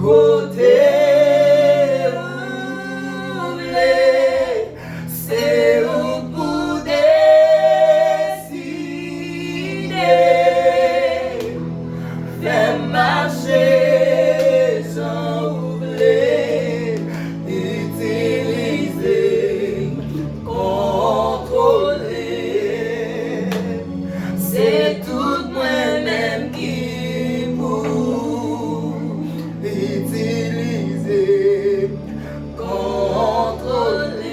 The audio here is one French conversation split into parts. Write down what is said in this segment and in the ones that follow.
côté c'est où pour décider, faire marcher sans oublier, utiliser, contrôler. C'est tout moi-même qui vous utiliser, contrôler.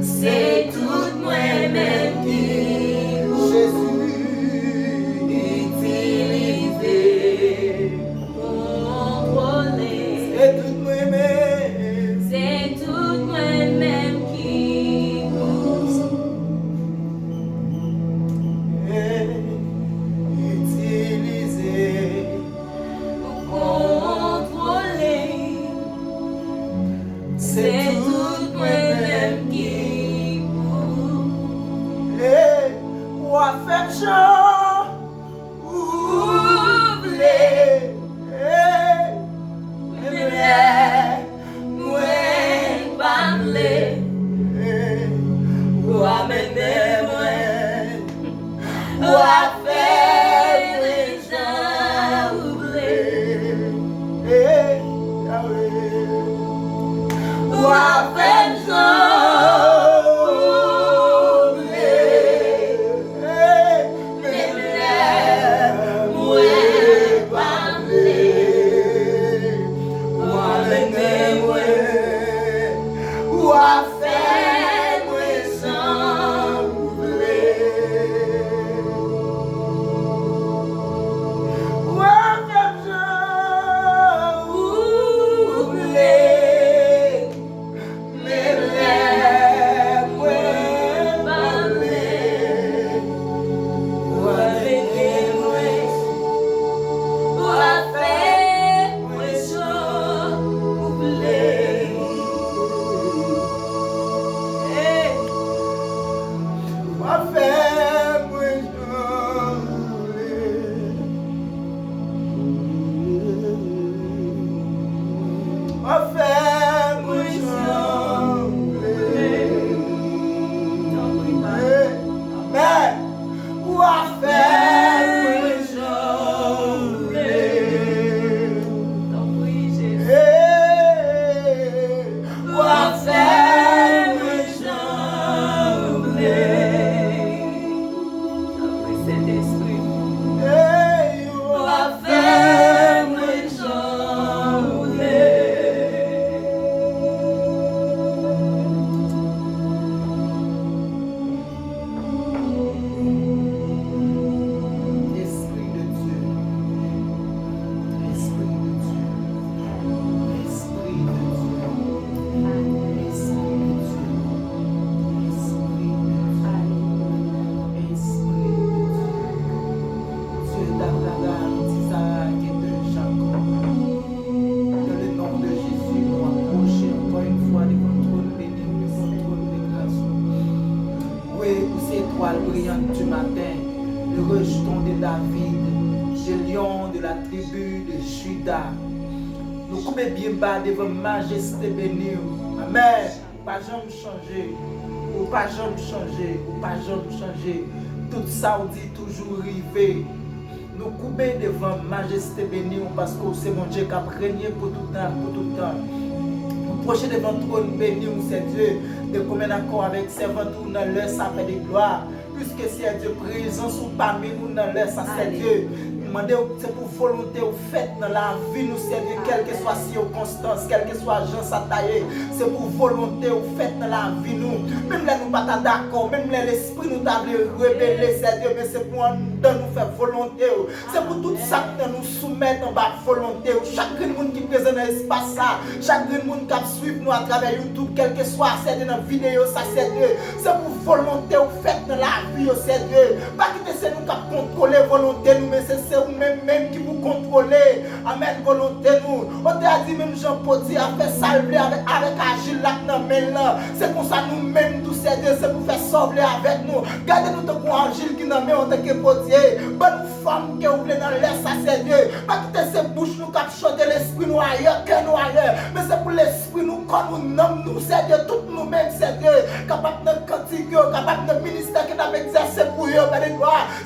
C'est tout moi-même qui Jésus utiliser, contrôler. C'est tout moi-même. C'est tout moi-même qui vous utiliser, contrôler. C'est tout moi-même qui vous ou a fait chant oublier, moi parler, ou a mener moi, ou a faire les gens oublier, ou a faire brillante du matin, le rejeton de David, le lion de la tribu de Juda. Nous coupons bien bas devant majesté bénie. Amen. Pas jamais changer, ou pas jamais changer, ou pas jamais changer. Tout ça on dit toujours rivé. Nous coupons devant majesté bénie parce que c'est mon Dieu qui a régné pour tout temps, pour tout temps. Nous procher devant le trône béni, c'est Dieu, de commun accord avec servant tout dans leur sapin de gloire. Puisque c'est Dieu présence ou parmi nous dans leur ça c'est Dieu. C'est pour volonté ou fait dans la vie nous c'est Dieu, quelle que soit circonstance, quelle que soit gens à tailler, c'est pour volonté ou fait dans la vie nous. Même là nous pas d'accord, même là l'esprit nous t'a rebeller c'est Dieu, mais c'est pour nous faire volonté. C'est pour tout ça que nous soumettre en bas volonté. Chaque monde qui est présent dans l'espace ça, chaque monde qui suit nous à travers YouTube, quel que soit c'est dans la vidéo ça c'est Dieu. C'est pour volonté ou fait dans la vie c'est Dieu. Pas quitter c'est nous qui contrôler volonté nous, mais c'est vous-même qui vous contrôlez. Amen, volonté nous. On t'a dit même Jean-Paul a fait salver avec Agile là dans là. C'est pour ça nous-mêmes tous ces deux, c'est pour faire sauver avec nous. Gardez-nous tant qu'on Agile qui n'a même en tant que potier. Bonne femme qui ouvre dans l'air, ça c'est Dieu. Pas quitter ces bouches nous qui chanter l'esprit nous ailleurs, que nous ailleurs. Mais c'est pour l'esprit nous, quand nous nommons nous, c'est Dieu, tout nous-mêmes, c'est Dieu. Capable de cantique, capable de ministère qui n'a pas exercé pour eux,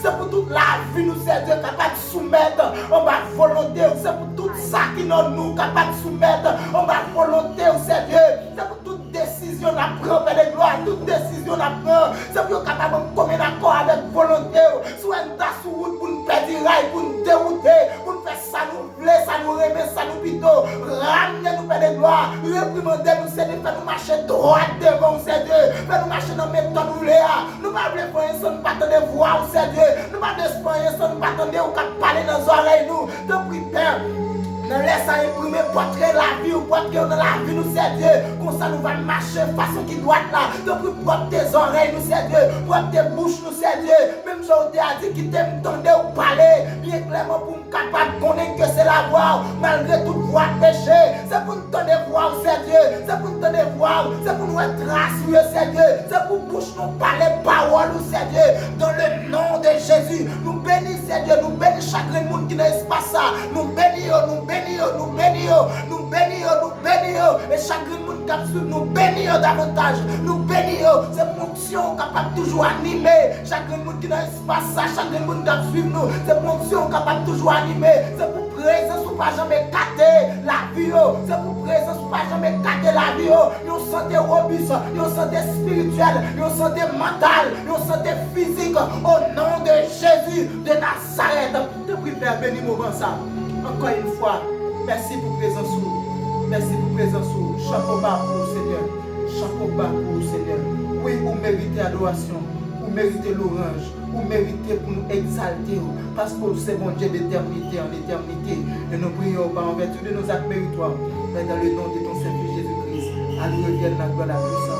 c'est pour toute la vie nous, c'est Dieu, capable de soumettre en ma volonté, c'est pour tout ça qui nous nous, capable de soumettre en ma volonté, c'est Dieu, c'est pour toute décision à prendre, Père de gloire, toute décision à prendre, c'est pour capable de commun accord avec volonté, soit une tasse sur route pour nous perdre rail, pour nous dérouter, pour nous faire ça nous plaît, ça nous remet, ça nous pito, ramenez-nous, Père de gloire, reprimandez-nous, c'est de faire nous marcher droit devant, c'est Dieu, faire nous marcher dans mes temps nous léa, nous pas voulons faire ça, nous pas attendre voir, c'est Dieu, nous pas d'espoir, ça, nous pas attendre ou qu'à parler dans nos oreilles, nous, de prière. Nous laissons imprimer portrait la vie ou portrait dans la vie, nous c'est Dieu. Comme ça, nous allons marcher de façon qui doit être là. Donc, propre tes oreilles, nous c'est Dieu. Propre tes bouches, nous c'est Dieu. Même si on t'a dit qu'il t'aime tendre ou parler, bien clairement pour nous capable de connaître que c'est la voix, malgré toute voix péché. C'est pour nous tendre voir, c'est Dieu. C'est pour nous tendre voir. C'est pour nous être rassurés, c'est Dieu. C'est pour bouche nous parler parole, nous c'est Dieu. Dans le nom de Jésus, nous bénissons, c'est Dieu. Nous bénissons chaque monde qui n'est pas ça. Nous bénissons, nous bénissons. Nous bénissons, nous bénissons, nous bénissons. Et chaque monde qui a suivi, nous bénissons davantage. Nous bénissons. C'est fonction capable toujours animer. Chaque monde qui n'a pas ça, chaque monde qui a suivi nous. C'est fonction capable toujours animer. C'est pour présence ou pas jamais gâter la vie. C'est pour présence ou pas jamais gâter la vie. Une santé robuste, une santé spirituelle, une santé mentale, une santé physique. Au nom de Jésus de Nazareth. De prière, bénis moment ça. Encore une fois, merci pour présence. Merci pour présence. Chapeau bas pour Seigneur. Chapeau bas pour Seigneur. Oui, vous méritez adoration. Vous méritez l'orange. Vous méritez pour nous exalter. Parce que c'est mon Dieu d'éternité en éternité. Et nous prions pas en vertu de nos actes méritoires. Mais dans le nom de ton Saint-Fils Jésus-Christ. À nous revienne la gloire, la puissance.